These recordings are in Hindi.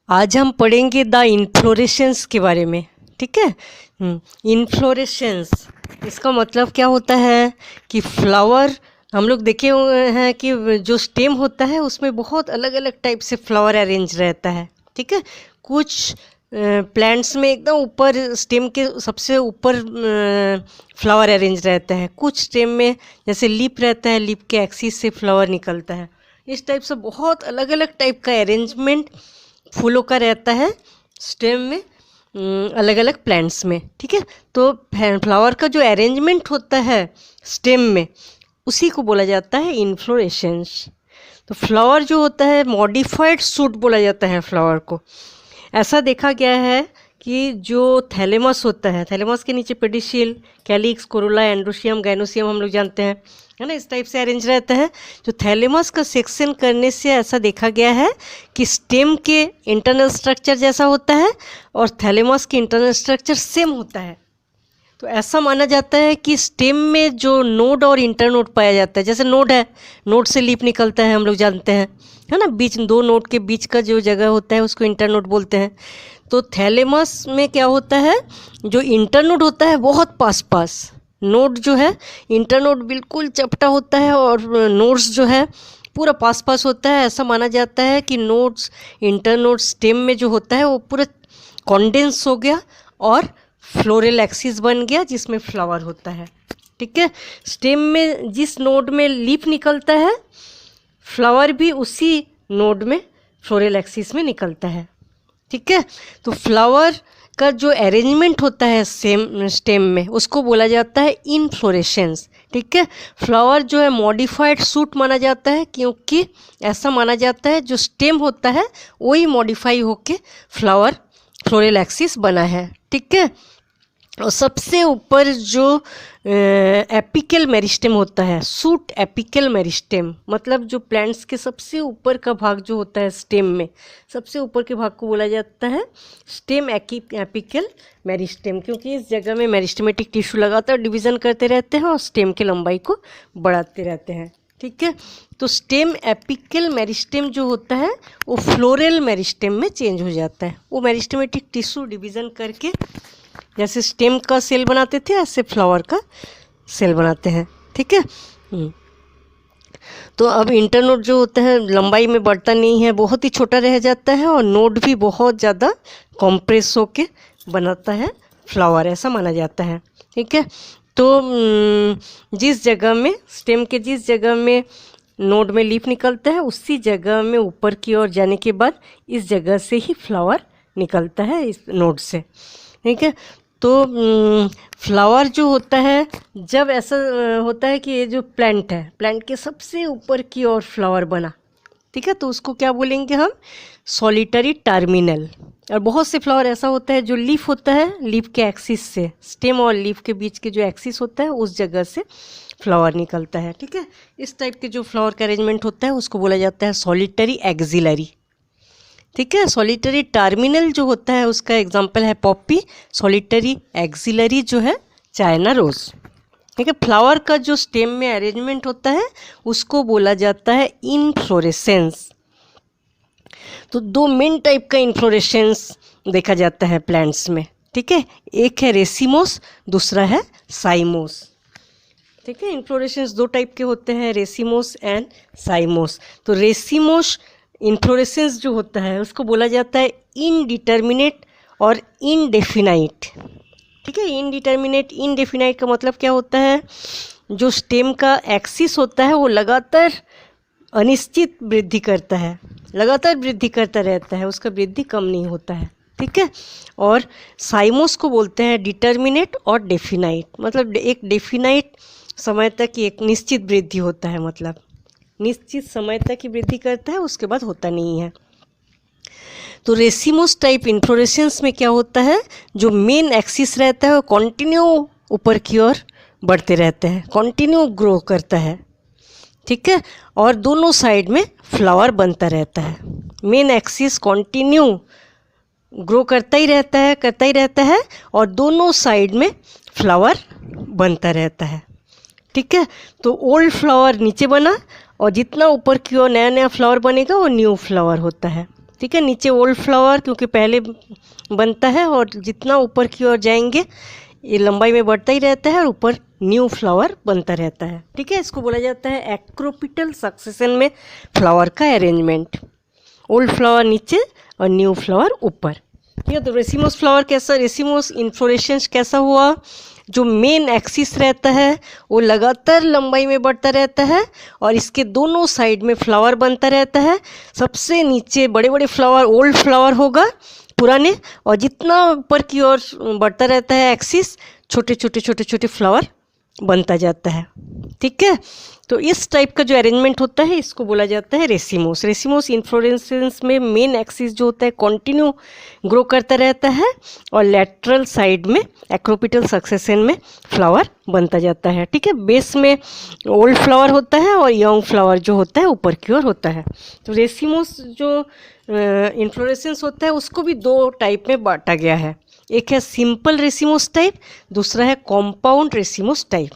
आज हम पढ़ेंगे द इन्फ्लोरेसेंस के बारे में। ठीक है, इन्फ्लोरेसेंस इसका मतलब क्या होता है कि फ्लावर, हम लोग देखे हुए हैं कि जो स्टेम होता है उसमें बहुत अलग अलग टाइप से फ्लावर अरेंज रहता है। ठीक है, कुछ प्लांट्स में एकदम ऊपर स्टेम के सबसे ऊपर फ्लावर अरेंज रहता है, कुछ स्टेम में जैसे लीफ रहता है, लीफ के एक्सिस से फ्लावर निकलता है। इस टाइप से बहुत अलग अलग टाइप का अरेंजमेंट फूलों का रहता है स्टेम में, अलग अलग प्लांट्स में। ठीक है, तो फ्लावर का जो अरेंजमेंट होता है स्टेम में उसी को बोला जाता है इन्फ्लोरेसेंस। तो फ्लावर जो होता है मॉडिफाइड सूट बोला जाता है फ्लावर को। ऐसा देखा गया है कि जो थैलेमस होता है, थैलेमस के नीचे pedicel, calyx, Corolla, androecium, gynoecium हम लोग जानते हैं, है ना, इस टाइप से अरेंज रहता है। जो थैलेमस का सेक्शन करने से ऐसा देखा गया है कि स्टेम के इंटरनल स्ट्रक्चर जैसा होता है और थैलेमस के इंटरनल स्ट्रक्चर सेम होता है। तो ऐसा माना जाता है कि स्टेम में जो नोड और इंटरनोड पाया जाता है, जैसे नोड है, नोड से लीफ निकलता है, हम लोग जानते हैं, है ना, बीच दो नोड के बीच का जो जगह होता है उसको इंटरनोड बोलते हैं। तो थैलेमस में क्या होता है, जो इंटरनोड होता है बहुत पास पास, नोड जो है इंटरनोड बिल्कुल चपटा होता है और नोड्स जो है पूरा पास पास होता है। ऐसा माना जाता है कि नोड्स इंटरनोड स्टेम में जो होता है वो पूरा कॉन्डेंस हो गया और फ्लोरल एक्सिस बन गया जिसमें फ्लावर होता है। ठीक है, स्टेम में जिस नोड में लीफ निकलता है फ्लावर भी उसी नोड में फ्लोरल एक्सिस में निकलता है। ठीक है, तो फ्लावर का जो अरेंजमेंट होता है सेम स्टेम में उसको बोला जाता है इन्फ्लोरेसेंस। ठीक है, फ्लावर जो है मॉडिफाइड सूट माना जाता है क्योंकि ऐसा माना जाता है जो स्टेम होता है वही मॉडिफाई होके फ्लावर फ्लोरल एक्सिस बना है। ठीक है, और सबसे ऊपर जो एपिकल मेरिस्टेम होता है, सूट एपिकल मेरिस्टेम, मतलब जो प्लांट्स के सबसे ऊपर का भाग जो होता है स्टेम में, सबसे ऊपर के भाग को बोला जाता है स्टेम एपिकल मेरिस्टेम, क्योंकि इस जगह में मेरिस्टेमेटिक टिश्यू लगातार डिवीज़न करते रहते हैं और स्टेम की लंबाई को बढ़ाते रहते हैं। ठीक है, तो स्टेम एपिकल मेरिस्टेम जो होता है वो फ्लोरल मेरिस्टेम में चेंज हो जाता है। वो मेरिस्टेमेटिक टिश्यू डिवीज़न करके जैसे स्टेम का सेल बनाते थे ऐसे फ्लावर का सेल बनाते हैं। ठीक है, तो अब इंटरनोड जो होता है लंबाई में बढ़ता नहीं है, बहुत ही छोटा रह जाता है और नोड भी बहुत ज़्यादा कॉम्प्रेस होके बनाता है फ्लावर, ऐसा माना जाता है। ठीक है, तो जिस जगह में स्टेम के जिस जगह में नोड में लीफ निकलता है उसी जगह में ऊपर की ओर जाने के बाद इस जगह से ही फ्लावर निकलता है इस नोड से। ठीक है, तो फ्लावर जो होता है, जब ऐसा होता है कि ये जो प्लांट है, प्लांट के सबसे ऊपर की ओर फ्लावर बना, ठीक है, तो उसको क्या बोलेंगे हम, सॉलिटरी टर्मिनल। और बहुत से फ्लावर ऐसा होता है जो लीफ होता है, लीफ के एक्सिस से, स्टेम और लीफ के बीच के जो एक्सिस होता है उस जगह से फ्लावर निकलता है। ठीक है, इस टाइप के जो फ्लावर का अरेंजमेंट होता है उसको बोला जाता है सॉलिटरी एक्सिलरी। ठीक है, सॉलिटरी टर्मिनल जो होता है उसका एग्जांपल है पॉपी, सॉलिटरी एक्सिलरी जो है चाइना रोज। ठीक है, फ्लावर का जो स्टेम में अरेंजमेंट होता है उसको बोला जाता है इन्फ्लोरेसेंस। तो दो मेन टाइप का इन्फ्लोरेसेंस देखा जाता है प्लांट्स में। ठीक है, एक है रेसिमोस, दूसरा है साइमोस। ठीक है, इन्फ्लोरेसेंस दो टाइप के होते हैं, रेसिमोस एंड साइमोस। तो रेसिमोस इन्फ्लोरेसेंस जो होता है उसको बोला जाता है इनडिटर्मिनेट और इनडेफिनाइट। ठीक है, इनडिटर्मिनेट इनडेफिनाइट का मतलब क्या होता है, जो स्टेम का एक्सिस होता है वो लगातार अनिश्चित वृद्धि करता है, लगातार वृद्धि करता रहता है, उसका वृद्धि कम नहीं होता है। ठीक है, और साइमोस को बोलते हैं डिटर्मिनेट और डेफिनाइट, मतलब एक डेफिनाइट समय तक एक निश्चित वृद्धि होता है, मतलब निश्चित समय तक ही वृद्धि करता है, उसके बाद होता नहीं है। तो रेसिमोस टाइप इन्फ्लोरेसेंस में क्या होता है, जो मेन एक्सिस रहता है वो कंटिन्यू ऊपर की ओर बढ़ते रहते हैं, कंटिन्यू ग्रो करता है। ठीक है, और दोनों साइड में फ्लावर बनता रहता है। मेन एक्सिस कंटिन्यू ग्रो करता ही रहता है और दोनों साइड में फ्लावर बनता रहता है। ठीक है, तो ओल्ड फ्लावर नीचे बना और जितना ऊपर की ओर नया नया फ्लावर बनेगा वो न्यू फ्लावर होता है। ठीक है, नीचे ओल्ड फ्लावर क्योंकि पहले बनता है और जितना ऊपर की ओर जाएंगे ये लंबाई में बढ़ता ही रहता है और ऊपर न्यू फ्लावर बनता रहता है। ठीक है, इसको बोला जाता है एक्रोपिटल सक्सेशन में फ्लावर का अरेंजमेंट। ओल्ड फ्लावर नीचे और न्यू फ्लावर ऊपर। ठीक है, तो रेसिमोस फ्लावर कैसा, रेसिमोस इन्फ्लोरेसेंस कैसा हुआ, जो मेन एक्सिस रहता है वो लगातार लंबाई में बढ़ता रहता है और इसके दोनों साइड में फ्लावर बनता रहता है। सबसे नीचे बड़े बड़े फ्लावर ओल्ड फ्लावर होगा पुराने, और जितना ऊपर की ओर बढ़ता रहता है एक्सिस, छोटे छोटे छोटे छोटे फ्लावर बनता जाता है। ठीक है, तो इस टाइप का जो अरेंजमेंट होता है इसको बोला जाता है रेसिमोस। रेसिमोस इन्फ्लोरेसेंस में मेन एक्सिस जो होता है कंटिन्यू ग्रो करता रहता है और लेटरल साइड में एक्रोपिटल सक्सेशन में फ्लावर बनता जाता है। ठीक है, बेस में ओल्ड फ्लावर होता है और यंग फ्लावर जो होता है ऊपर की ओर होता है। तो रेसिमोस जो इन्फ्लोरेसेंस होता है उसको भी दो टाइप में बांटा गया है। एक है सिंपल रेसिमोस टाइप, दूसरा है कॉम्पाउंड रेसिमोस टाइप।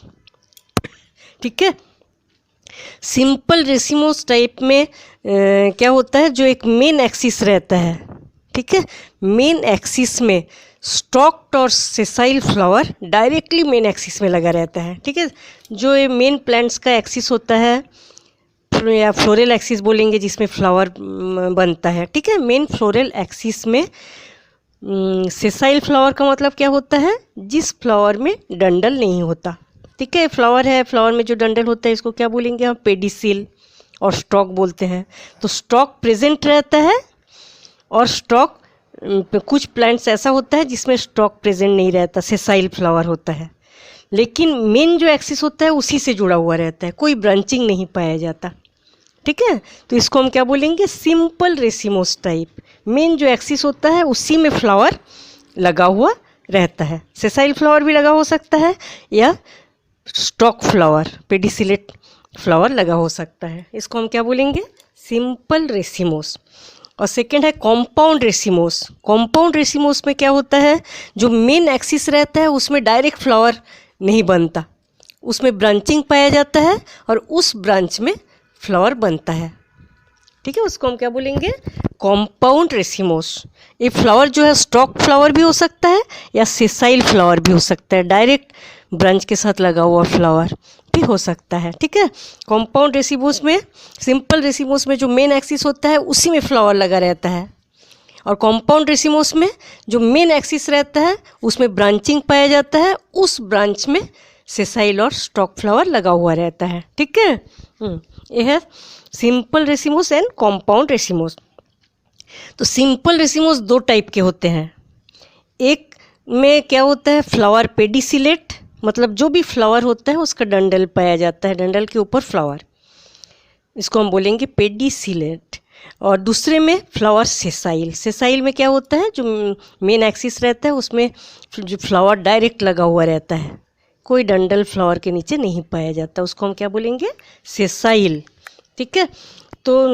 ठीक है, सिंपल रेसिमोस टाइप में क्या होता है, जो एक मेन एक्सिस रहता है। ठीक है, मेन एक्सिस में स्टॉक्ड और sessile flower directly main axis में लगा रहता है। ठीक है, जो ये मेन प्लांट्स का एक्सिस होता है या फ्लोरल एक्सिस बोलेंगे जिसमें फ्लावर बनता है। ठीक है, मेन फ्लोरल एक्सिस में सेसाइल फ्लावर का मतलब क्या होता है, जिस फ्लावर में डंडल नहीं होता। ठीक है, फ्लावर है, फ्लावर में जो डंडल होता है इसको क्या बोलेंगे हम, पेडिसिल और स्टॉक बोलते हैं। तो स्टॉक प्रेजेंट रहता है और स्टॉक कुछ प्लांट्स ऐसा होता है जिसमें स्टॉक प्रेजेंट नहीं रहता, सेसाइल फ्लावर होता है, लेकिन मेन जो एक्सिस होता है उसी से जुड़ा हुआ रहता है, कोई ब्रांचिंग नहीं पाया जाता। ठीक है, तो इसको हम क्या बोलेंगे, सिंपल रेसिमोस टाइप। मेन जो एक्सिस होता है उसी में फ्लावर लगा हुआ रहता है। सेसाइल फ्लावर भी लगा हो सकता है या स्टॉक फ्लावर पेडिसिलेट फ्लावर लगा हो सकता है। इसको हम क्या बोलेंगे, सिंपल रेसिमोस। और सेकंड है कॉम्पाउंड रेसिमोस। कॉम्पाउंड रेसिमोस में क्या होता है, जो मेन एक्सिस रहता है उसमें डायरेक्ट फ्लावर नहीं बनता, उसमें ब्रांचिंग पाया जाता है और उस ब्रांच में फ्लावर बनता है। ठीक है, उसको हम क्या बोलेंगे, कॉम्पाउंड रेसिमोस। ये फ्लावर जो है स्टॉक फ्लावर भी हो सकता है या सेसाइल फ्लावर भी हो सकता है, डायरेक्ट ब्रांच के साथ लगा हुआ फ्लावर भी हो सकता है। ठीक है, कॉम्पाउंड रेसिमोस में, सिंपल रेसिमोस में जो मेन एक्सिस होता है उसी में फ्लावर लगा रहता है, और कॉम्पाउंड रेसिमोस में जो मेन एक्सिस रहता है उसमें ब्रांचिंग पाया जाता है, उस ब्रांच में सेसाइल और स्टॉक फ्लावर लगा हुआ रहता है। ठीक है, ये है simple racemose and compound racemose. तो सिंपल रेसिमोस दो टाइप के होते हैं। एक में क्या होता है, फ्लावर पेडिसिलेट, मतलब जो भी फ्लावर होता है उसका डंडल पाया जाता है, डंडल के ऊपर फ्लावर, इसको हम बोलेंगे पेडिसिलेट। और दूसरे में फ्लावर सेसाइल। सेसाइल में क्या होता है, जो मेन एक्सिस रहता है उसमें जो फ्लावर डायरेक्ट लगा हुआ रहता है, कोई डंडल फ्लावर के नीचे नहीं पाया जाता, उसको हम क्या बोलेंगे, सेसाइल। ठीक है, तो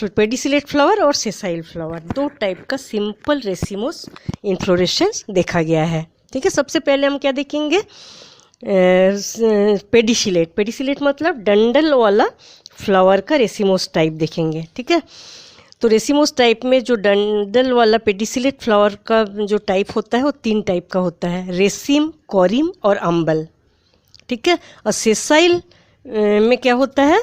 पेडिसिलेट फ्लावर और सेसाइल फ्लावर दो टाइप का सिंपल रेसिमोस इन्फ्लोरेसेंस देखा गया है। ठीक है, सबसे पहले हम क्या देखेंगे, पेडिसिलेट। पेडिसिलेट मतलब डंडल वाला फ्लावर का रेसिमोस टाइप देखेंगे। ठीक है, तो रेसिमोस टाइप में जो डंडल वाला पेडिसिलेट फ्लावर का जो टाइप होता है वो तीन टाइप का होता है, रेसिम, कॉरिम और अम्बल। ठीक है, और सेसाइल में क्या होता है,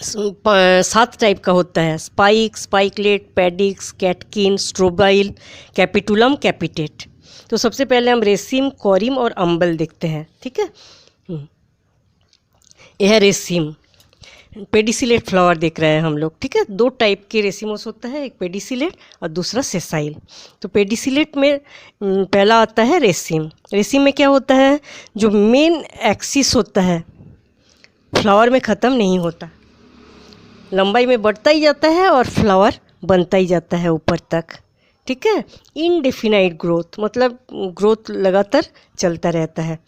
7 टाइप का होता है, spike, spikelet, spadix, catkin, strobile, capitulum, capitate. तो सबसे पहले हम रेसिम, कॉरिम और अम्बल देखते हैं। ठीक है, यह है रेसिम, पेडिसिलेट फ्लावर देख रहे हैं हम लोग। ठीक है, दो टाइप के रेसिमोस होता है, एक पेडिसिलेट और दूसरा सेसाइल। तो पेडिसिलेट में पहला आता है रेसिम। रेसिम में क्या होता है, जो मेन एक्सिस होता है फ्लावर में ख़त्म नहीं होता, लंबाई में बढ़ता ही जाता है और फ्लावर बनता ही जाता है ऊपर तक। ठीक है, इनडेफिनाइट ग्रोथ, मतलब ग्रोथ लगातार चलता रहता है।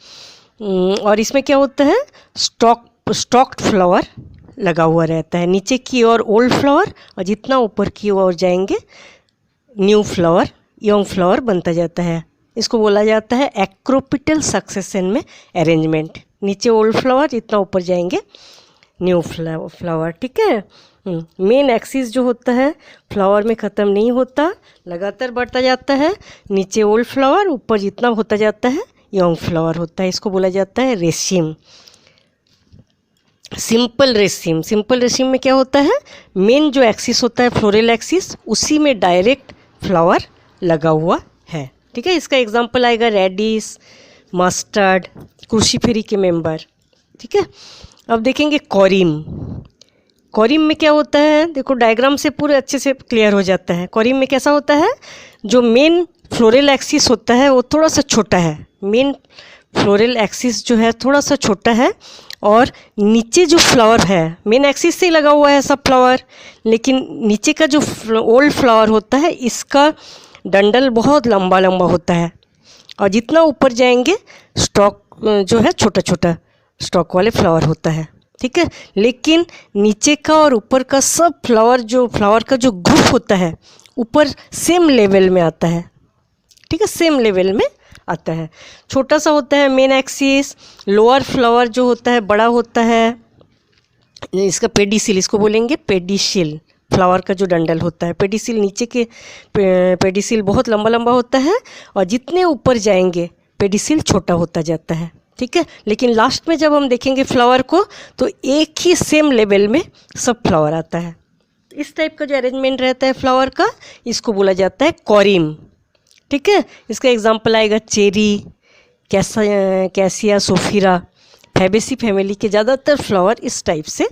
और इसमें क्या होता है, स्टॉक्ड फ्लावर लगा हुआ रहता है, नीचे की ओर ओल्ड फ्लावर और जितना ऊपर की ओर जाएंगे न्यू फ्लावर, यंग फ्लावर बनता जाता है। इसको बोला जाता है एक्रोपिटल सक्सेशन में अरेंजमेंट, नीचे ओल्ड फ्लावर, जितना ऊपर जाएंगे न्यू फ्लावर। ठीक है, मेन एक्सिस जो होता है फ्लावर में ख़त्म नहीं होता, लगातार बढ़ता जाता है। नीचे ओल्ड फ्लावर, ऊपर जितना होता जाता है यंग फ्लावर होता है। इसको बोला जाता है रेसिम, सिंपल रेसिम। सिंपल रेसिम में क्या होता है, मेन जो एक्सिस होता है फ्लोरल एक्सिस, उसी में डायरेक्ट फ्लावर लगा हुआ है। ठीक है, इसका एग्जांपल आएगा रेडिस, मस्टर्ड, क्रूसीफेरी के मेंबर। ठीक है, अब देखेंगे कॉरिम। कॉरिम में क्या होता है, देखो डायग्राम से पूरे अच्छे से क्लियर हो जाता है। कॉरिम में कैसा होता है, जो मेन फ्लोरल एक्सिस होता है वो थोड़ा सा छोटा है। मेन फ्लोरल एक्सिस जो है थोड़ा सा छोटा है, और नीचे जो फ्लावर है मेन एक्सिस से ही लगा हुआ है सब फ्लावर, लेकिन नीचे का जो ओल्ड फ्लावर होता है इसका डंडल बहुत लंबा लंबा होता है, और जितना ऊपर जाएंगे स्टॉक जो है छोटा छोटा स्टॉक वाले फ्लावर होता है। ठीक है, लेकिन नीचे का और ऊपर का सब फ्लावर, जो फ्लावर का जो ग्रुप होता है ऊपर सेम लेवल में आता है। ठीक है, सेम लेवल में आता है। छोटा सा होता है मेन एक्सिस, लोअर फ्लावर जो होता है बड़ा होता है। इसका पेडिसिल, इसको बोलेंगे पेडिसिल, फ्लावर का जो डंडल होता है। पेडिसिल, नीचे के पेडिसिल बहुत लंबा लंबा होता है, और जितने ऊपर जाएंगे पेडिसिल छोटा होता जाता है। ठीक है, लेकिन लास्ट में जब हम देखेंगे फ्लावर को तो एक ही सेम लेवल में सब फ्लावर आता है। इस टाइप का जो अरेंजमेंट रहता है फ्लावर का, इसको बोला जाता है कॉरिम। ठीक है, इसका एग्जांपल आएगा चेरी, कैसिया, सोफिरा, फैबेसी फैमिली के ज़्यादातर फ्लावर इस टाइप से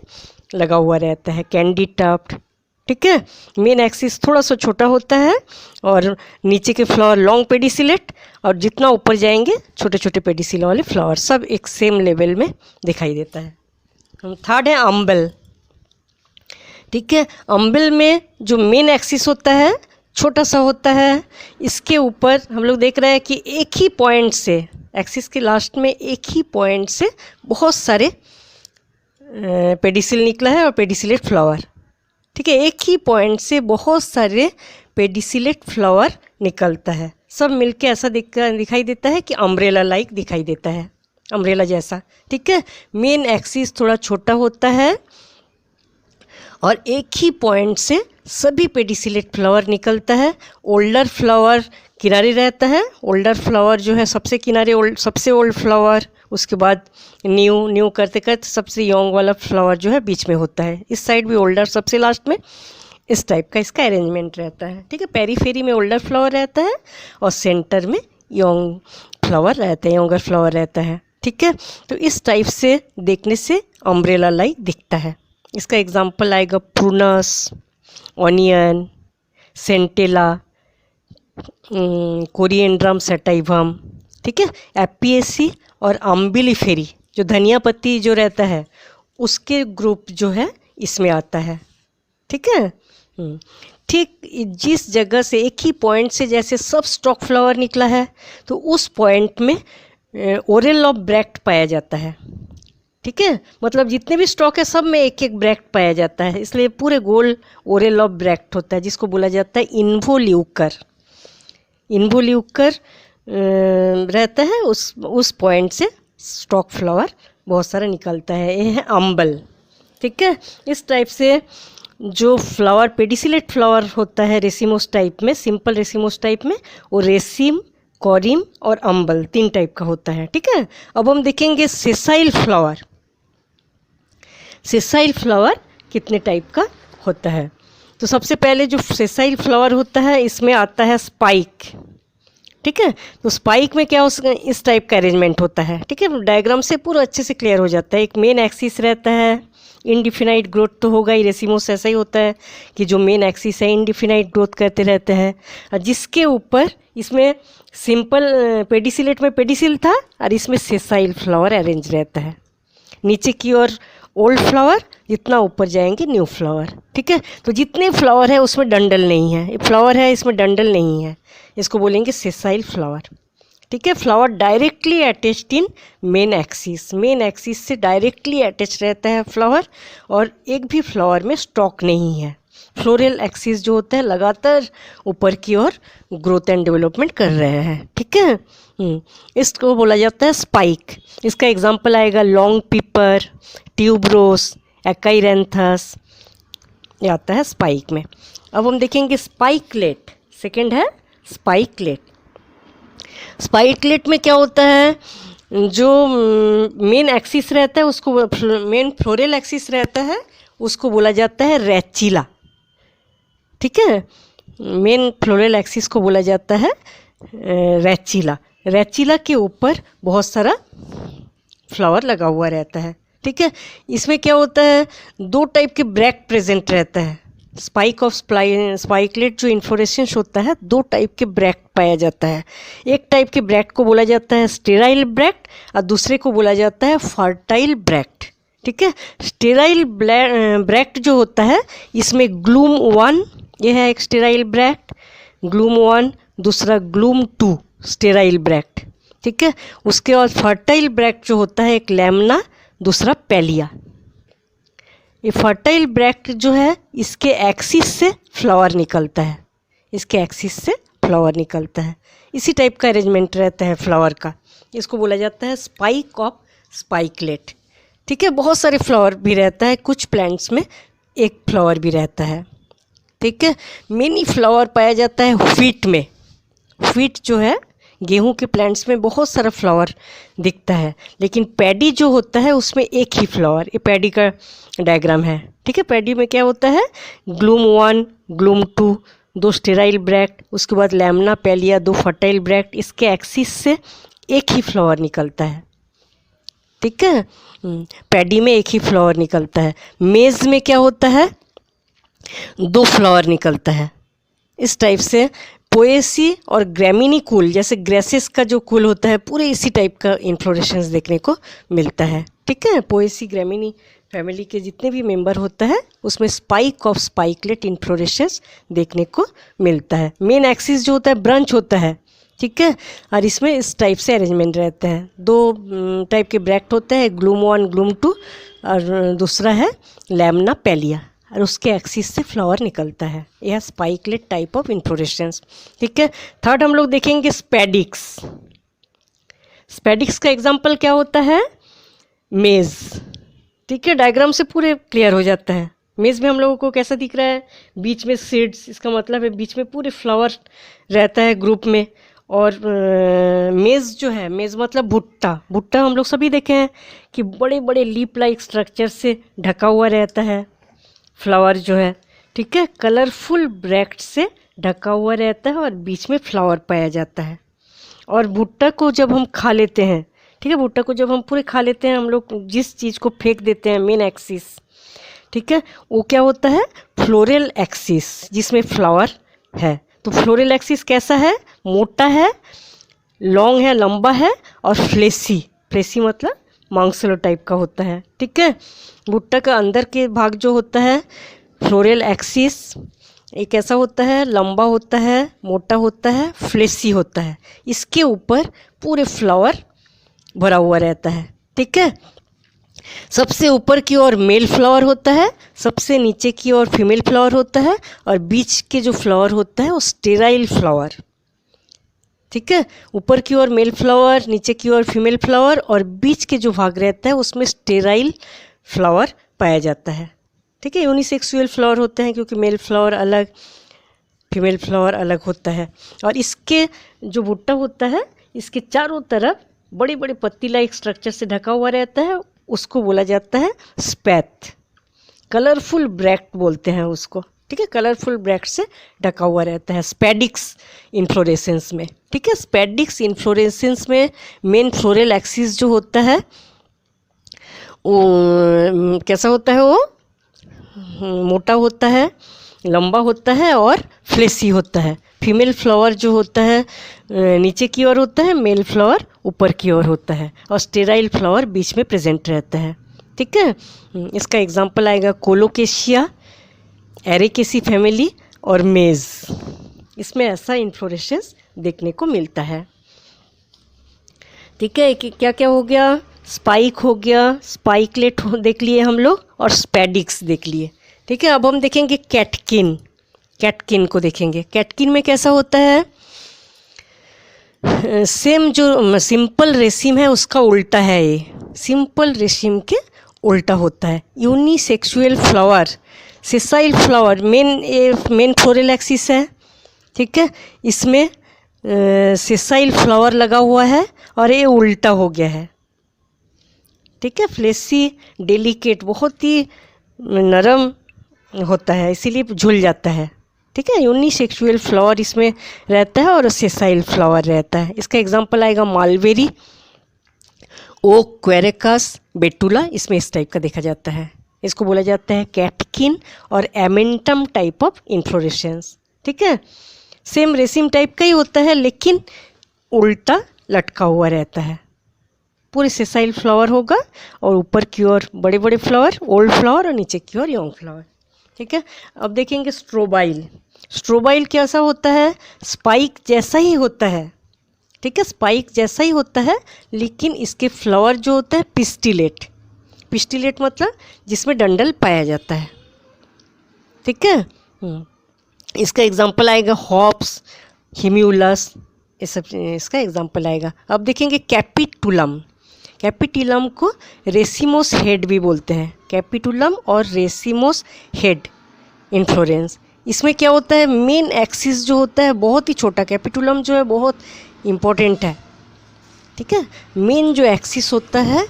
लगा हुआ रहता है। Candytuft. ठीक है, मेन एक्सिस थोड़ा सा छोटा होता है, और नीचे के फ्लावर लॉन्ग पेडिसिलेट, और जितना ऊपर जाएंगे छोटे छोटे पेडिसिल वाले फ्लावर, सब एक सेम लेवल में दिखाई देता है। थर्ड है अम्बल। ठीक है, अम्बल में जो मेन एक्सिस होता है छोटा सा होता है। इसके ऊपर हम लोग देख रहे हैं कि एक ही पॉइंट से, एक्सिस के लास्ट में एक ही पॉइंट से बहुत सारे पेडिसिल निकला है और पेडिसिलेट फ्लावर। ठीक है, एक ही पॉइंट से बहुत सारे पेडिसिलेट फ्लावर निकलता है। सब मिलके ऐसा दिखाई देता है कि अम्ब्रेला लाइक दिखाई देता है, अम्ब्रेला जैसा। ठीक है, मेन एक्सिस थोड़ा छोटा होता है, और एक ही पॉइंट से सभी पेडिसिलेट फ्लावर निकलता है। ओल्डर फ्लावर किनारे रहता है, ओल्डर फ्लावर जो है सबसे किनारे, सबसे ओल्ड फ्लावर, उसके बाद न्यू करते करते सबसे यंग वाला फ्लावर जो है बीच में होता है। इस साइड भी ओल्डर, सबसे लास्ट में। इस टाइप का इसका अरेंजमेंट रहता है। ठीक है, पेरीफेरी में ओल्डर फ्लावर रहता है, और सेंटर में यंग फ्लावर रहता है, यंगर फ्लावर रहता है। ठीक है, तो इस टाइप से देखने से अम्ब्रेला लाइक दिखता है। इसका एग्जांपल आएगा प्रूनस, ऑनियन, सेंटेला, कोरिएंड्रम सैटाइवम। ठीक है, एपिएसी और अम्बिलीफेरी, जो धनिया पत्ती जो रहता है उसके ग्रुप जो है इसमें आता है। ठीक है, ठीक जिस जगह से एक ही पॉइंट से जैसे सब स्टॉक फ्लावर निकला है, तो उस पॉइंट में ओरेल ऑफ ब्रैक्ट पाया जाता है। ठीक है, मतलब जितने भी स्टॉक है सब में एक एक ब्रैक्ट पाया जाता है, इसलिए पूरे गोल ओरेल ऑफ ब्रैक्ट होता है, जिसको बोला जाता है इन्वोल्यूकर। इन्वोल्यूकर रहता है, उस पॉइंट से स्टॉक फ्लावर बहुत सारा निकलता है। ये है अम्बल। ठीक है, इस टाइप से जो फ्लावर पेडिसिलेट फ्लावर होता है रेसिमोस टाइप में, सिंपल रेसिमोस टाइप में, वो रेसिम, कॉरिम और अम्बल 3 टाइप का होता है। ठीक है, अब हम देखेंगे सेसाइल फ्लावर। सेसाइल फ्लावर कितने टाइप का होता है, तो सबसे पहले जो सेसाइल फ्लावर होता है इसमें आता है स्पाइक। ठीक है, तो स्पाइक में क्या इस टाइप का अरेंजमेंट होता है। ठीक है, डायग्राम से पूरा अच्छे से क्लियर हो जाता है। एक मेन एक्सिस रहता है, इनडिफिनाइट ग्रोथ तो होगा ही, रेसिमोस ऐसा ही होता है कि जो मेन एक्सिस है इनडिफिनाइट ग्रोथ करते रहते हैं, और जिसके ऊपर इसमें सिंपल पेडिसिलेट में पेडिसिल था, और इसमें सेसाइल फ्लावर अरेंज रहता है। नीचे की ओर ओल्ड फ्लावर, जितना ऊपर जाएंगे न्यू फ्लावर। ठीक है, तो जितने फ्लावर है उसमें डंडल नहीं है, फ्लावर है इसमें डंडल नहीं है, इसको बोलेंगे सेसाइल फ्लावर। ठीक है, फ्लावर डायरेक्टली अटैच्ड इन मेन एक्सिस, मेन एक्सिस से डायरेक्टली अटैच रहता है फ्लावर, और एक भी फ्लावर में स्टॉक नहीं है। फ्लोरल एक्सिस जो होता है लगातार ऊपर की ओर ग्रोथ एंड डेवलपमेंट कर रहे हैं। ठीक है, इसको बोला जाता है स्पाइक। इसका एग्जांपल आएगा लॉन्ग पीपर, ट्यूबरोस, एकाइरेंथस, ये आता है स्पाइक में। अब हम देखेंगे स्पाइकलेट, सेकंड है स्पाइकलेट। स्पाइकलेट में क्या होता है, जो मेन एक्सिस रहता है उसको, मेन फ्लोरल एक्सिस रहता है उसको बोला जाता है रेचिला। ठीक है, मेन फ्लोरल एक्सिस को बोला जाता है रेचिला। रेचिला के ऊपर बहुत सारा फ्लावर लगा हुआ रहता है। ठीक है, इसमें क्या होता है, दो टाइप के ब्रैक्ट प्रेजेंट रहता है। स्पाइक ऑफ स्पाइकलेट जो इन्फ्लोरेसेंस होता है, दो टाइप के ब्रैक्ट पाया जाता है। एक टाइप के ब्रैक्ट को बोला जाता है स्टेराइल ब्रैक्ट और दूसरे को बोला जाता है फर्टाइल ब्रैक्ट। ठीक है, स्टेराइल ब्रैक्ट जो होता है इसमें ग्लूम 1, ये है एक स्टेराइल ब्रैक्ट, ग्लूम 1, दूसरा ग्लूम 2 स्टेराइल ब्रैक्ट। ठीक है, उसके बाद फर्टाइल ब्रैक्ट जो होता है एक लैमना, दूसरा पैलिया। ये फर्टाइल ब्रैक्ट जो है इसके एक्सिस से फ्लावर निकलता है, इसके एक्सिस से फ्लावर निकलता है। इसी टाइप का अरेंजमेंट रहता है फ्लावर का, इसको बोला जाता है स्पाइक ऑफ स्पाइकलेट। ठीक है, बहुत सारे फ्लावर भी रहता है, कुछ प्लांट्स में एक फ्लावर भी रहता है। ठीक है, मेनी फ्लावर पाया जाता है व्हीट में। व्हीट जो है गेहूं के प्लांट्स में बहुत सारा फ्लावर दिखता है, लेकिन पैडी जो होता है उसमें एक ही फ्लावर। ये पैडी का डायग्राम है। ठीक है, पैडी में क्या होता है, ग्लूम 1, ग्लूम 2, दो स्टेराइल ब्रैक्ट, उसके बाद लैमना पैलिया, दो फर्टाइल ब्रैक्ट, इसके एक्सिस से एक ही फ्लावर निकलता है। ठीक है, पैडी में एक ही फ्लावर निकलता है। मेज़ में क्या होता है, दो फ्लावर निकलता है। इस टाइप से पोएसी और ग्रेमिनी कुल, जैसे ग्रेसेस का जो कुल होता है, पूरे इसी टाइप का इन्फ्लोरेसेंस देखने को मिलता है। ठीक है, पोएसी ग्रेमिनी फैमिली के जितने भी मेंबर होता है उसमें स्पाइक ऑफ स्पाइकलेट इन्फ्लोरेसेंस देखने को मिलता है। मेन एक्सिस जो होता है ब्रांच होता है। ठीक है, और इसमें इस टाइप से अरेंजमेंट रहता है। दो टाइप के ब्रैक्ट होते हैं, ग्लूम 1, ग्लूम 2, और दूसरा है लैमना पैलिया, और उसके एक्सिस से फ्लावर निकलता है। यह स्पाइकलेट टाइप ऑफ इन्फ्लोरेसेंस। ठीक है, थर्ड हम लोग देखेंगे स्पेडिक्स। स्पेडिक्स का एग्जांपल क्या होता है, मेज़। ठीक है, डायग्राम से पूरे क्लियर हो जाता है। मेज़ में हम लोगों को कैसा दिख रहा है, बीच में सीड्स, इसका मतलब है बीच में पूरे फ्लावर रहता है ग्रुप में। और मेज़ जो है, मेज़ मतलब भुट्टा। भुट्टा हम लोग सभी देखे हैं कि बड़े बड़े लीप लाइक स्ट्रक्चर से ढका हुआ रहता है फ्लावर जो है। ठीक है, कलरफुल ब्रैक्ट से ढका हुआ रहता है और बीच में फ्लावर पाया जाता है। और भुट्टा को जब हम खा लेते हैं, ठीक है, भुट्टा को जब हम पूरे खा लेते हैं, हम लोग जिस चीज़ को फेंक देते हैं मेन एक्सिस, ठीक है, वो क्या होता है, फ्लोरल एक्सिस, जिसमें फ्लावर है। तो फ्लोरल एक्सिस कैसा है, मोटा है, लॉन्ग है, लंबा है, और फ्लेसी, फ्लेसी मतलब मांसलो टाइप का होता है। ठीक है, भुट्टा का अंदर के भाग जो होता है फ्लोरल एक्सिस, एक ऐसा होता है, लंबा होता है, मोटा होता है, फ्लेसी होता है। इसके ऊपर पूरे फ्लावर भरा हुआ रहता है। ठीक है, सबसे ऊपर की ओर मेल फ्लावर होता है, सबसे नीचे की ओर फीमेल फ्लावर होता है, और बीच के जो फ्लावर होता है वो स्टेराइल फ्लावर। ठीक है, ऊपर की ओर मेल फ्लावर, नीचे की ओर फीमेल फ्लावर, और बीच के जो भाग रहता है उसमें स्टेराइल फ्लावर पाया जाता है। ठीक है, यूनिसेक्सुअल फ्लावर होते हैं क्योंकि मेल फ्लावर अलग, फीमेल फ्लावर अलग होता है। और इसके जो भुट्टा होता है, इसके चारों तरफ बड़े बड़े पत्ती लाइक स्ट्रक्चर से ढका हुआ रहता है, उसको बोला जाता है स्पैथ। कलरफुल ब्रैक्ट बोलते हैं उसको। ठीक है, कलरफुल ब्रैक्ट से ढका हुआ रहता है स्पेडिक्स इन्फ्लोरेसेंस में। ठीक है, स्पेडिक्स इन्फ्लोरेसेंस में मेन फ्लोरल एक्सिस जो होता है वो कैसा होता है, वो मोटा होता है, लंबा होता है, और फ्लेसी होता है। फीमेल फ्लावर जो होता है नीचे की ओर होता है, मेल फ्लावर ऊपर की ओर होता है, और स्टेराइल फ्लावर बीच में प्रेजेंट रहता है। ठीक है, इसका एग्जांपल आएगा कोलोकेशिया, एरेकेसी फैमिली और मेज़। इसमें ऐसा इन्फ्लोरेसेंस देखने को मिलता है। ठीक है, क्या क्या हो गया, स्पाइक हो गया, स्पाइकलेट देख लिए हम लोग, और स्पेडिक्स देख लिए। ठीक है, अब हम देखेंगे कैटकिन। कैटकिन को देखेंगे। कैटकिन में कैसा होता है, सेम जो सिंपल रेसिम है उसका उल्टा है। ये सिंपल रेसिम के उल्टा होता है। Unisexual flower, sessile flower main floral axis है, ठीक है। इसमें सेसाइल फ्लावर लगा हुआ है और ये उल्टा हो गया है, ठीक है। फ्लेसी डेलिकेट, बहुत ही नरम होता है, इसीलिए झुल जाता है, ठीक है। यूनिसेक्सुअल फ्लावर इसमें रहता है और सेसाइल फ्लावर रहता है। इसका एग्जांपल आएगा मालबेरी, ओक, क्वेरेकस, बेटुला, इसमें इस टाइप का देखा जाता है। इसको बोला जाता है कैटकिन और एमेंटम टाइप ऑफ इन्फ्लोरेसेंस, ठीक है। सेम रेसिम टाइप का ही होता है लेकिन उल्टा लटका हुआ रहता है। पूरे सेसाइल फ्लावर होगा और ऊपर की ओर बड़े बड़े फ्लावर, ओल्ड फ्लावर, और नीचे की ओर यंग फ्लावर, ठीक है। अब देखेंगे स्ट्रोबाइल। स्ट्रोबाइल कैसा होता है? स्पाइक जैसा ही होता है, ठीक है। स्पाइक जैसा ही होता है लेकिन इसके फ्लावर जो होता है पिस्टिलेट, पिस्टिलेट मतलब जिसमें डंडल पाया जाता है, ठीक है। इसका एग्जांपल आएगा हॉप्स, हिम्यूलस, ये सब इसका एग्जांपल आएगा। अब देखेंगे कैपिटुलम। कैपिटुलम को रेसिमोस हेड भी बोलते हैं, कैपिटुलम और रेसिमोस हेड इन्फ्लोरेंस। इसमें क्या होता है, मेन एक्सिस जो होता है बहुत ही छोटा, कैपिटुलम जो है बहुत इम्पोर्टेंट है, ठीक है। मेन जो एक्सिस होता है,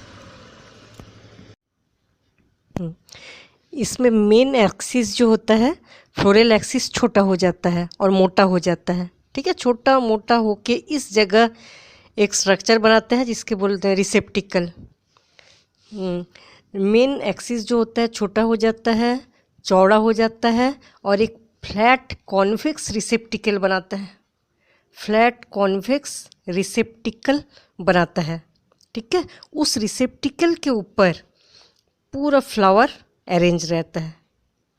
इसमें मेन एक्सिस जो होता है, फ्लोरल एक्सिस छोटा हो जाता है और मोटा हो जाता है, ठीक है। छोटा मोटा होके इस जगह एक स्ट्रक्चर बनाते हैं जिसके बोलते हैं रिसेप्टिकल। मेन एक्सिस जो होता है छोटा हो जाता है, चौड़ा हो जाता है और एक फ्लैट कॉन्वेक्स रिसेप्टिकल बनाता है, फ्लैट कॉन्वेक्स रिसेप्टिकल बनाता है, ठीक है। उस रिसेप्टिकल के ऊपर पूरा फ्लावर अरेंज रहता है,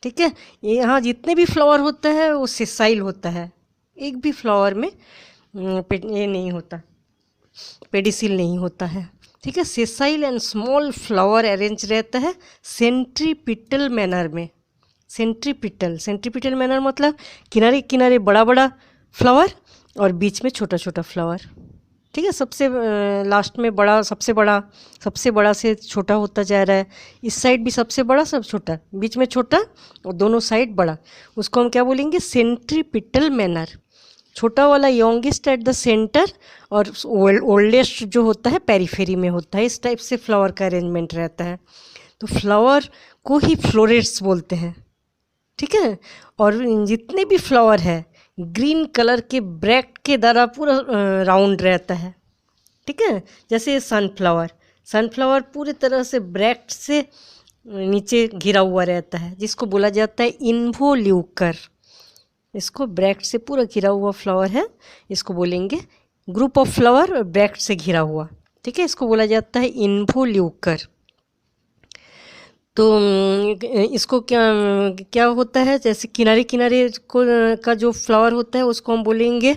ठीक है। यहाँ जितने भी फ्लावर होता है वो सेसाइल होता है, एक भी फ्लावर में ये नहीं होता, पेडिसिल नहीं होता है, ठीक है। Sessile and small flower arrange रहता है सेंट्रीपिटल मैनर में। सेंट्रीपिटल मैनर मतलब किनारे किनारे बड़ा बड़ा फ्लावर और बीच में छोटा छोटा फ्लावर, ठीक है। सबसे लास्ट में बड़ा, सबसे बड़ा से छोटा होता जा रहा है। इस साइड भी सबसे बड़ा, सब छोटा, बीच में छोटा और दोनों साइड बड़ा, उसको हम क्या बोलेंगे, सेंट्रीपिटल मैनर। छोटा वाला यंगेस्ट एट द सेंटर और ओल्डेस्ट जो होता है पेरीफेरी में होता है। इस टाइप से फ्लावर का अरेंजमेंट रहता है। तो फ्लावर को ही फ्लोरेट्स बोलते हैं, ठीक है। और जितने भी फ्लावर है ग्रीन कलर के ब्रैक्ट के द्वारा पूरा राउंड रहता है, ठीक है। जैसे सनफ्लावर पूरी तरह से ब्रैक्ट से नीचे घिरा हुआ रहता है, जिसको बोला जाता है इन्वोल्यूकर। इसको ब्रैक्ट से पूरा घिरा हुआ फ्लावर है, इसको बोलेंगे ग्रुप ऑफ फ्लावर और ब्रैक्ट से घिरा हुआ, ठीक है। इसको बोला जाता है इन्वोल्यूकर। तो इसको क्या होता है, जैसे किनारे किनारे को का जो फ्लावर होता है उसको हम बोलेंगे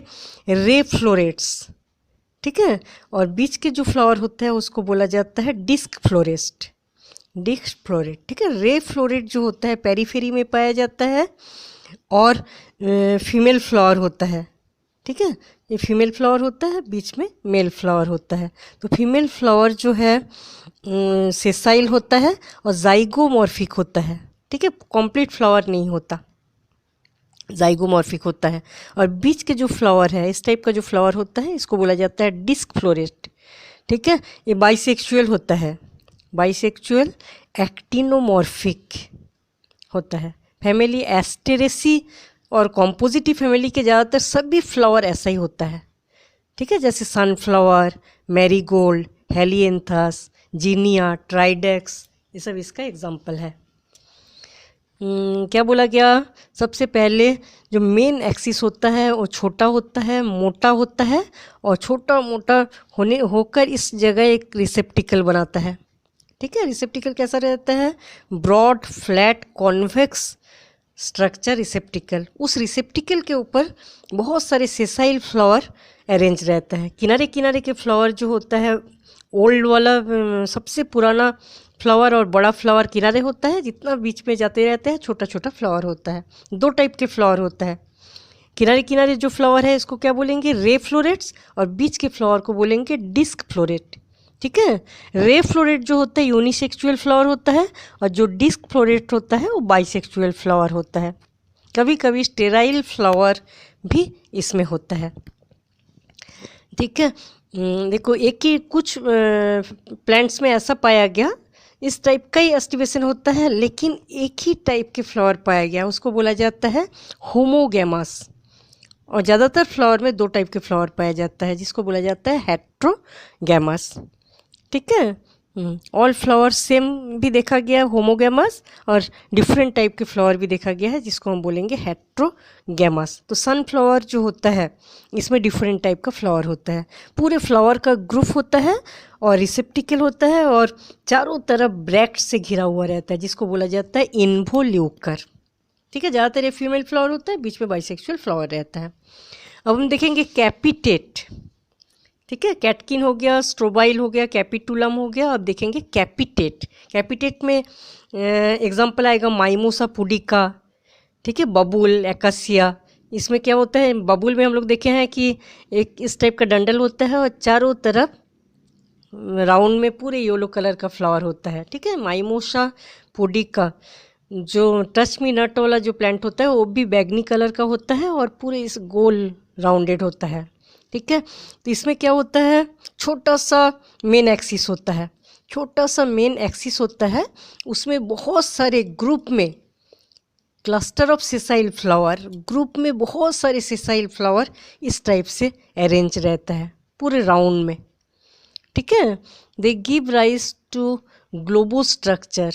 रे फ्लोरेट्स, ठीक है। और बीच के जो फ्लावर होता है उसको बोला जाता है डिस्क फ्लोरेट, ठीक है। रे फ्लोरेट जो होता है पेरीफेरी में पाया जाता है और फीमेल फ्लावर होता है, ठीक है। ये फीमेल फ्लावर होता है, बीच में मेल फ्लावर होता है। तो फीमेल फ्लावर जो है सेसाइल होता है और जाइगोमॉर्फिक होता है, ठीक है। कंप्लीट फ्लावर नहीं होता, जाइगोमॉर्फिक होता है। और बीच के जो फ्लावर है, इस टाइप का जो फ्लावर होता है, इसको बोला जाता है डिस्क फ्लोरेट, ठीक है। ये बाइसेक्सुअल होता है, बाइसेक्सुअल एक्टिनोमॉर्फिक होता है। फैमिली एस्टेरेसी और कॉम्पोजिटिव फैमिली के ज़्यादातर सभी फ्लावर ऐसा ही होता है, ठीक है। जैसे सनफ्लावर, मैरीगोल्ड, हेलिएंथस, जीनिया, ट्राइडेक्स, ये सब इसका एग्जाम्पल है। क्या बोला गया, सबसे पहले जो मेन एक्सिस होता है वो छोटा होता है, मोटा होता है और छोटा मोटा होकर इस जगह एक रिसेप्टिकल बनाता है, ठीक है। रिसेप्टिकल कैसा रहता है, broad flat convex structure receptacle. उस रिसेप्टिकल के ऊपर बहुत सारे सेसाइल फ्लावर अरेंज रहता है। किनारे किनारे के फ्लावर जो होता है, ओल्ड वाला सबसे पुराना फ्लावर और बड़ा फ्लावर किनारे होता है, जितना बीच में जाते रहते हैं छोटा छोटा फ्लावर होता है। दो टाइप के फ्लावर होता है, किनारे किनारे जो फ्लावर है इसको क्या बोलेंगे, रे फ्लोरेट्स, और बीच के फ्लावर को बोलेंगे डिस्क फ्लोरेट, ठीक है। रे फ्लोरेट जो होता है यूनिसेक्सुअल फ्लावर होता है, और जो डिस्क फ्लोरेट होता है वो बाइसेक्सुअल फ्लावर होता है। कभी कभी स्टेराइल फ्लावर भी इसमें होता है। ठीक है। देखो एक ही कुछ प्लांट्स में ऐसा पाया गया, इस टाइप का ही एस्टिवेशन होता है लेकिन एक ही टाइप के फ्लावर पाया गया, उसको बोला जाता है होमोगैमस। और ज़्यादातर फ्लावर में 2 टाइप के फ्लावर पाया जाता है जिसको बोला जाता है हेट्रोगैमस। ठीक है। ऑल फ्लावर सेम भी देखा गया होमोगैमस, और डिफरेंट टाइप के फ्लावर भी देखा गया है जिसको हम बोलेंगे हेट्रोगैमस। तो सनफ्लावर जो होता है इसमें डिफरेंट टाइप का फ्लावर होता है। पूरे फ्लावर का ग्रुप होता है और रिसेप्टिकल होता है और चारों तरफ ब्रैक्ट से घिरा हुआ रहता है जिसको बोला जाता है इन्वोल्यूकर। ठीक है। ज़्यादातर ये फीमेल फ्लावर होता है, बीच में बाइसेक्सुअल फ्लावर रहता है। अब हम देखेंगे कैपिटेट। ठीक है। कैटकिन हो गया, स्ट्रोबाइल हो गया, कैपिटुलम हो गया। अब देखेंगे कैपिटेट। कैपिटेट में एग्जांपल आएगा माइमोसा पुडिका। ठीक है। बबूल, एकासिया। इसमें क्या होता है, बबूल में हम लोग देखे हैं कि एक इस टाइप का डंडल होता है और चारों तरफ राउंड में पूरे येलो कलर का फ्लावर होता है। ठीक है। माइमोसा पुडिका जो टच मी नट वाला जो प्लांट होता है वो भी बैगनी कलर का होता है और पूरे इस गोल राउंडेड होता है। ठीक है। तो इसमें क्या होता है, छोटा सा मेन एक्सिस होता है, छोटा सा मेन एक्सिस होता है, उसमें बहुत सारे ग्रुप में cluster of sessile flower, group में बहुत सारे सेसाइल फ्लावर इस टाइप से अरेंज रहता है पूरे राउंड में। ठीक है। They give rise to globose structure,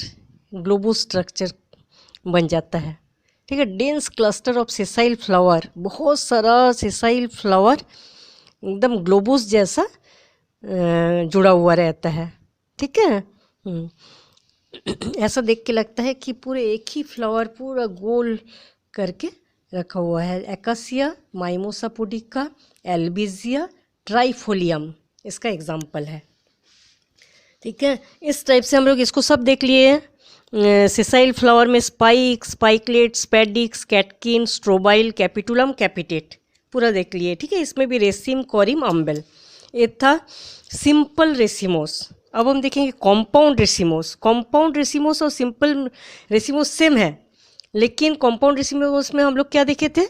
globose structure बन जाता है। ठीक है। Dense cluster of sessile flower, बहुत सारा सेसाइल फ्लावर एकदम ग्लोबुस जैसा जुड़ा हुआ रहता है। ठीक है। ऐसा देख के लगता है कि पूरे एक ही फ्लावर पूरा गोल करके रखा हुआ है। एकासिया, माइमोसा पुडिका, एल्बिजिया, ट्राइफोलियम इसका एग्जाम्पल है। ठीक है। इस टाइप से हम लोग इसको सब देख लिए हैं। सेसाइल फ्लावर में spike, spikelet, spadix, catkin, strobile, capitulum, capitate पूरा देख लिए। ठीक है। इसमें भी रेसिम, कोरिम, अम्बेल। ये था सिंपल रेसिमोस। अब हम देखेंगे कॉम्पाउंड रेसिमोस। कॉम्पाउंड रेसिमोस और सिंपल रेसिमोस सेम है, लेकिन कॉम्पाउंड रेसिमोस में हम लोग क्या देखे थे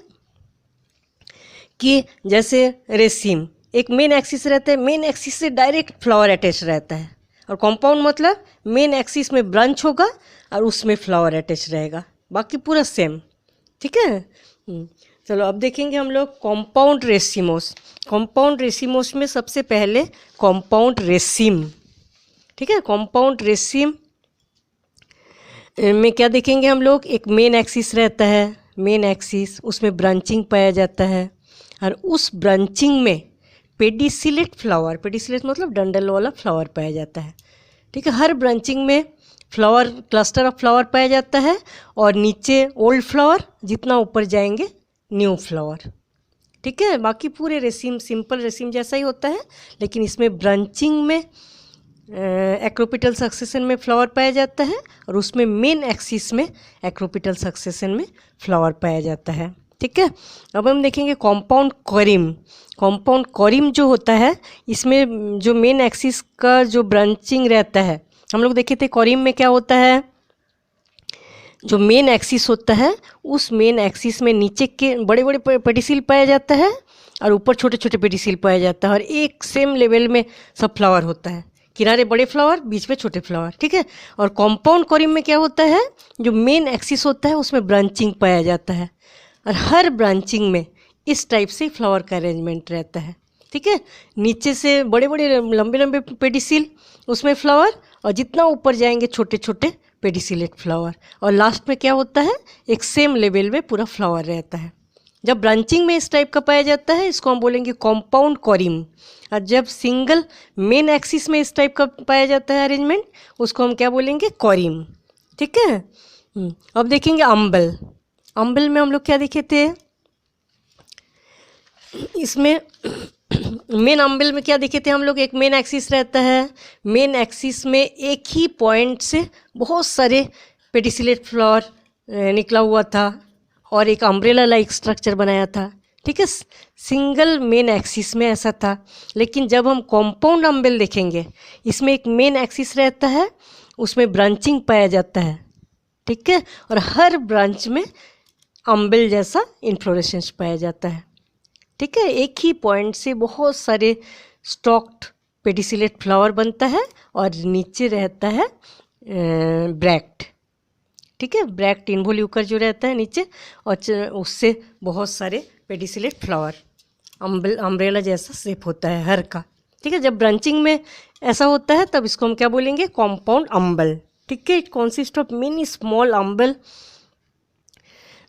कि जैसे रेसिम एक मेन एक्सिस रहता है, मेन एक्सिस से डायरेक्ट फ्लावर अटैच रहता है, और कॉम्पाउंड मतलब मेन एक्सिस में ब्रांच होगा और उसमें फ्लावर अटैच रहेगा, बाकी पूरा सेम। ठीक है। चलो अब देखेंगे हम लोग कॉम्पाउंड रेसिमोस। कॉम्पाउंड रेसिमोस में सबसे पहले कॉम्पाउंड रेसिम। ठीक है। कॉम्पाउंड रेसिम में क्या देखेंगे हम लोग, एक मेन एक्सिस रहता है, मेन एक्सिस उसमें ब्रांचिंग पाया जाता है, और उस ब्रांचिंग में पेडिसिलेट फ्लावर, पेडिसिलेट मतलब डंडल वाला फ्लावर पाया जाता है। ठीक है। हर ब्रांचिंग में फ्लावर, क्लस्टर ऑफ फ्लावर पाया जाता है, और नीचे ओल्ड फ्लावर, जितना ऊपर जाएंगे न्यू फ्लावर। ठीक है। बाकी पूरे रेसिम सिंपल रेसिम जैसा ही होता है, लेकिन इसमें ब्रांचिंग में एक्रोपिटल सक्सेशन में फ्लावर पाया जाता है, और उसमें मेन एक्सिस में एक्रोपिटल सक्सेशन में फ्लावर पाया जाता है। ठीक है। अब हम देखेंगे कॉम्पाउंड कोरिम। कॉम्पाउंड कोरिम जो होता है, इसमें जो मेन एक्सिस का जो ब्रांचिंग रहता है, हम लोग देखे थे कोरिम में क्या होता है, जो मेन एक्सिस होता है उस मेन एक्सिस में नीचे के बड़े बड़े पेडिसिल पाया जाता है और ऊपर छोटे छोटे पेडिसिल पाया जाता है, और एक सेम लेवल में सब फ्लावर होता है, किनारे बड़े फ्लावर, बीच में छोटे फ्लावर। ठीक है। और कॉम्पाउंड कोरिम में क्या होता है, जो मेन एक्सिस होता है उसमें ब्रांचिंग पाया जाता है, और हर ब्रांचिंग में इस टाइप से फ्लावर का अरेंजमेंट रहता है। ठीक है। नीचे से बड़े बड़े लंबे लंबे पेडिसिल उसमें फ्लावर, और जितना ऊपर जाएंगे छोटे छोटे पेडिसिलेट फ्लावर, और लास्ट में क्या होता है, एक सेम लेवल में पूरा फ्लावर रहता है। जब ब्रांचिंग में इस टाइप का पाया जाता है इसको हम बोलेंगे कॉम्पाउंड कोरिम, और जब सिंगल मेन एक्सिस में इस टाइप का पाया जाता है अरेंजमेंट उसको हम क्या बोलेंगे, कोरिम। ठीक है। अब देखेंगे अम्बल। अम्बल में हम लोग क्या देखे थे, इसमें मेन अम्बल में क्या देखे थे हम लोग, एक मेन एक्सिस रहता है, मेन एक्सिस में एक ही पॉइंट से बहुत सारे पेडिसिलेट फ्लावर निकला हुआ था और एक अम्ब्रेला लाइक स्ट्रक्चर बनाया था। ठीक है, सिंगल मेन एक्सिस में ऐसा था। लेकिन जब हम कॉम्पाउंड अम्बेल देखेंगे, इसमें एक मेन एक्सिस रहता है, उसमें ब्रांचिंग पाया जाता है, ठीक है, और हर ब्रांच में अम्बेल जैसा इन्फ्लोरेसेंस पाया जाता है, ठीक है। एक ही पॉइंट से बहुत सारे स्टॉक्ड पेडिसिलेट फ्लावर बनता है और नीचे रहता है ब्रैक्ट, ठीक है, ब्रैक्ट इन्वोल्यूकर जो रहता है नीचे, और उससे बहुत सारे पेडिसिलेट फ्लावर, अम्ब्रेला जैसा शेप होता है हर का, ठीक है। जब ब्रांचिंग में ऐसा होता है तब इसको हम क्या बोलेंगे, कॉम्पाउंड अम्बल, ठीक है। It consist of many small अम्बल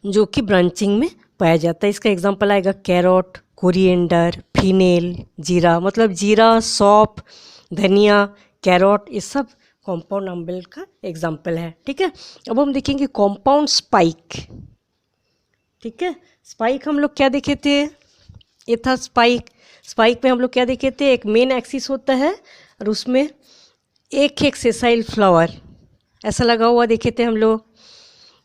जो कि ब्रांचिंग में पाया जाता है। इसका एग्जांपल आएगा कैरोट, कोरिएंडर, फिनेल, जीरा, मतलब जीरा, सौंफ, धनिया, कैरोट, ये सब कॉम्पाउंड अम्बेल का एग्जांपल है, ठीक है। अब हम देखेंगे कॉम्पाउंड स्पाइक, ठीक है। स्पाइक हम लोग क्या देखे थे, ये था स्पाइक। स्पाइक में हम लोग क्या देखे थे, एक मेन एक्सिस होता है और उसमें एक एक सेसाइल फ्लावर ऐसा लगा हुआ देखे थे हम लोग।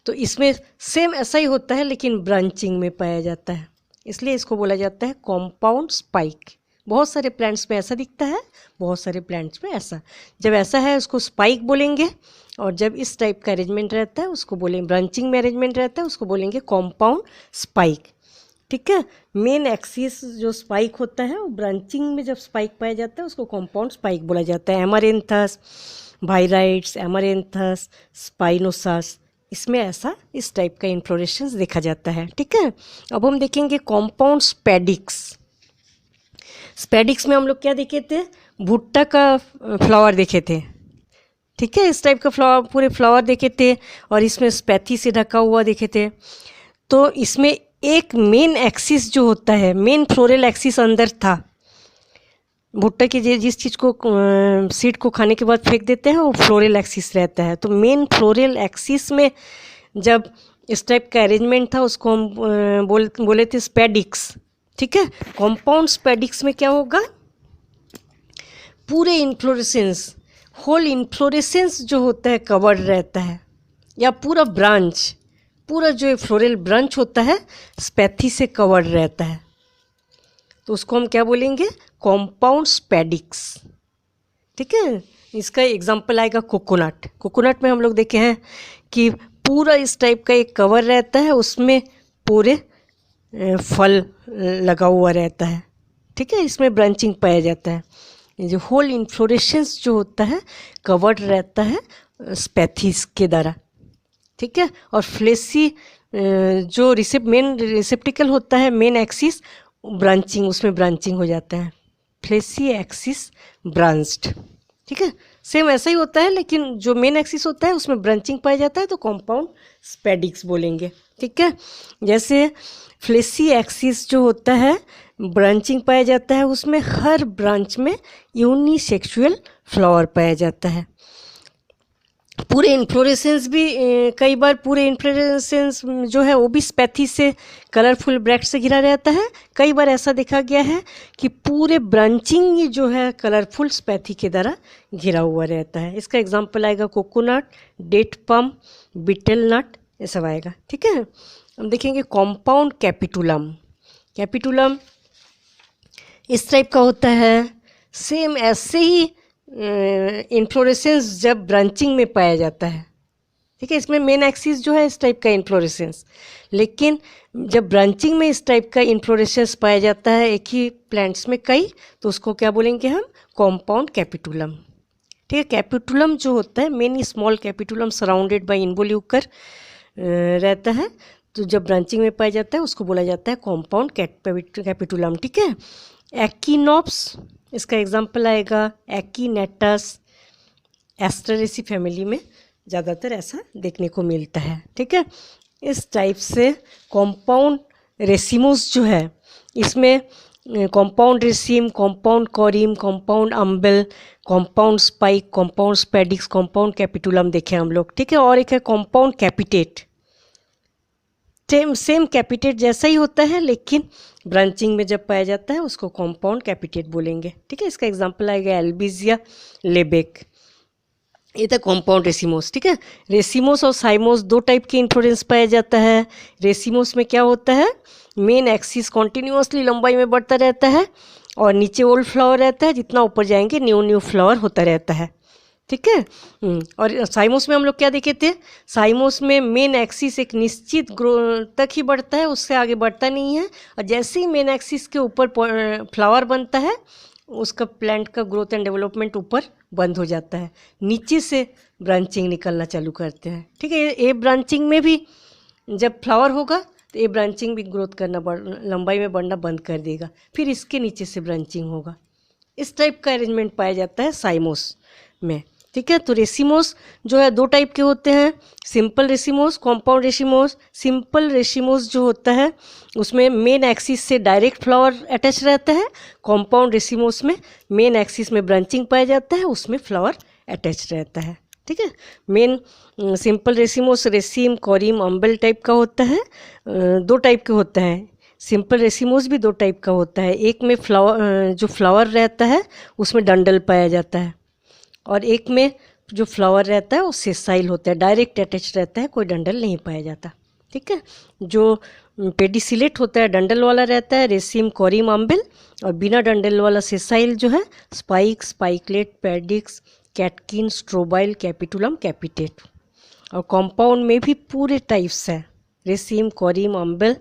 तो इसमें सेम ऐसा ही होता है लेकिन ब्रांचिंग में पाया जाता है, इसलिए इसको बोला जाता है कॉम्पाउंड स्पाइक। बहुत सारे प्लांट्स में ऐसा दिखता है, बहुत सारे प्लांट्स में ऐसा। जब ऐसा है उसको स्पाइक बोलेंगे, और जब इस टाइप का अरेंजमेंट रहता है उसको बोलेंगे, ब्रांचिंग में अरेंजमेंट रहता है उसको बोलेंगे कॉम्पाउंड स्पाइक, ठीक है। मेन एक्सिस जो स्पाइक होता है वो ब्रांचिंग में जब स्पाइक पाया जाता है उसको कॉम्पाउंड स्पाइक बोला जाता है। एमरेंथस, वायराइट्स, एमरेंथस, स्पाइनोसास, इसमें ऐसा इस टाइप का इन्फ्लोरेसेंस देखा जाता है, ठीक है। अब हम देखेंगे कॉम्पाउंड स्पेडिक्स। स्पेडिक्स में हम लोग क्या देखे थे, भुट्टा का फ्लावर देखे थे, ठीक है, इस टाइप का फ्लावर, पूरे फ्लावर देखे थे, और इसमें स्पैथी से ढका हुआ देखे थे। तो इसमें एक मेन एक्सिस जो होता है, मेन फ्लोरल एक्सिस अंदर था। भुट्टा की जिस चीज़ को सीड को खाने के बाद फेंक देते हैं वो फ्लोरल एक्सिस रहता है। तो मेन फ्लोरल एक्सिस में जब इस टाइप का अरेंजमेंट था उसको हम बोले थे स्पेडिक्स, ठीक है। कॉम्पाउंड स्पेडिक्स में क्या होगा, पूरे इन्फ्लोरेसेंस, होल इन्फ्लोरेसेंस जो होता है कवर्ड रहता है, या पूरा ब्रांच, पूरा जो फ्लोरल ब्रांच होता है स्पैथी से कवर्ड रहता है, तो उसको हम क्या बोलेंगे, कॉम्पाउंड स्पेडिक्स, ठीक है। इसका एग्जांपल आएगा कोकोनट। कोकोनट में हम लोग देखे हैं कि पूरा इस टाइप का एक कवर रहता है, उसमें पूरे फल लगा हुआ रहता है, ठीक है, इसमें ब्रांचिंग पाया जाता है। ये जो होल इन्फ्लोरेसेंस जो होता है कवर्ड रहता है स्पैथीज के द्वारा, ठीक है। और फ्लेसी जो मेन रिसेप्टिकल होता है, मेन एक्सिस, ब्रांचिंग, उसमें ब्रांचिंग हो जाता है, फ्लेसी एक्सिस ब्रांच्ड, ठीक है। सेम ऐसा ही होता है लेकिन जो मेन एक्सिस होता है उसमें ब्रांचिंग पाया जाता है तो कॉम्पाउंड स्पेडिक्स बोलेंगे, ठीक है। जैसे फ्लेसी एक्सिस जो होता है ब्रांचिंग पाया जाता है, उसमें हर ब्रांच में यूनिसेक्सुअल फ्लावर पाया जाता है। पूरे इन्फ्लोरेसेंस भी कई बार पूरे इन्फ्लोरेसेंस जो है वो भी स्पैथी से, कलरफुल ब्रैक्ट से घिरा रहता है। कई बार ऐसा देखा गया है कि पूरे ब्रांचिंग जो है कलरफुल स्पैथी के द्वारा घिरा हुआ रहता है। इसका एग्जांपल आएगा कोकोनट, डेट पम, बीटल नट, ये सब आएगा, ठीक है। हम देखेंगे कॉम्पाउंड कैपिटुलम। कैपिटुलम इस टाइप का होता है, सेम ऐसे ही इन्फ्लोरेसेंस जब ब्रांचिंग में पाया जाता है, ठीक है। इसमें मेन एक्सिस जो है इस टाइप का इन्फ्लोरेसेंस, लेकिन जब ब्रांचिंग में इस टाइप का इन्फ्लोरेसेंस पाया जाता है एक ही प्लांट्स में कई, तो उसको क्या बोलेंगे हम, कॉम्पाउंड कैपिटुलम, ठीक है। कैपिटुलम जो होता है main small capitulum surrounded by involucre रहता है, तो जब ब्रांचिंग में पाया जाता है उसको बोला जाता है कॉम्पाउंड कैपिटुलम, ठीक है। एक्टिनोप्स, इसका एग्जांपल आएगा एक्टिनेटस, एस्टरेसी फैमिली में ज़्यादातर ऐसा देखने को मिलता है, ठीक है। इस टाइप से कॉम्पाउंड रेसिमोस जो है, इसमें compound रेसिम, compound कॉरिम, compound humble, compound spike, compound spadix, compound capitulum देखे हम लोग, ठीक है। और एक है कॉम्पाउंड कैपिटेट। सेम कैपिटेट जैसा ही होता है लेकिन ब्रांचिंग में जब पाया जाता है उसको कॉम्पाउंड कैपिटेट बोलेंगे, ठीक है। इसका एग्जांपल आएगा एल्बिजिया लेबेक, ये था कॉम्पाउंड रेसिमोस, ठीक है। रेसिमोस और साइमोस दो टाइप के इन्फ्लोरेंस पाया जाता है। रेसिमोस में क्या होता है, मेन एक्सिस कॉन्टिन्यूसली लंबाई में बढ़ता रहता है और नीचे ओल्ड फ्लावर रहता है, जितना ऊपर जाएंगे न्यू फ्लावर होता रहता है, ठीक है। और साइमोस में हम लोग क्या देखे थे, साइमोस में मेन एक्सिस एक निश्चित ग्रो तक ही बढ़ता है, उससे आगे बढ़ता नहीं है। और जैसे ही मेन एक्सिस के ऊपर फ्लावर बनता है, उसका प्लांट का ग्रोथ एंड डेवलपमेंट ऊपर बंद हो जाता है, नीचे से ब्रांचिंग निकलना चालू करते हैं, ठीक है। ए ब्रांचिंग में भी जब फ्लावर होगा तो ए ब्रांचिंग भी ग्रोथ करना लंबाई में बढ़ना बंद कर देगा, फिर इसके नीचे से ब्रांचिंग होगा। इस टाइप का अरेंजमेंट पाया जाता है साइमोस में, ठीक है। तो रेसिमोस जो है दो टाइप के होते हैं, simple racemose, compound racemose. Simple racemose जो होता है उसमें मेन एक्सिस से डायरेक्ट फ्लावर अटैच रहता है। कॉम्पाउंड रेसिमोस में मेन एक्सिस में ब्रांचिंग पाया जाता है, उसमें फ्लावर अटैच रहता है, ठीक है। Main simple racemose रेसिम, corymb, humble type का होता है। दो टाइप के होता है। सिंपल रेसिमोस भी दो टाइप का होता है, एक में फ्लावर जो फ्लावर रहता है उसमें डंडल पाया जाता है, और एक में जो फ्लावर रहता है वो सेसाइल होता है, डायरेक्ट अटैच रहता है, कोई डंडल नहीं पाया जाता, ठीक है। जो पेडिसिलेट होता है डंडल वाला रहता है, रेसिम, कॉरिम, अम्बेल। और बिना डंडल वाला सेसाइल जो है spike, spikelet, spadix, catkin, strobile, capitulum, capitate. और कॉम्पाउंड में भी पूरे टाइप्स हैं, raceme, corymb, umbel,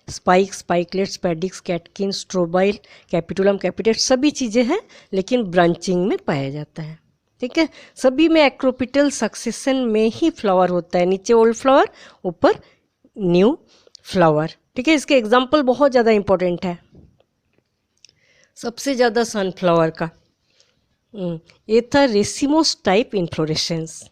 spike, spikelets, spadix, catkin, strobile, capitulum, capitate, सभी चीज़ें हैं, लेकिन ब्रांचिंग में पाया जाता है, ठीक है। सभी में एक्रोपिटल सक्सेशन में ही फ्लावर होता है, नीचे ओल्ड फ्लावर, ऊपर न्यू फ्लावर, ठीक है। इसके एग्जाम्पल बहुत ज़्यादा इंपॉर्टेंट है। सबसे ज़्यादा सनफ्लावर का ये था रेसिमोस टाइप इन्फ्लोरेसेंस।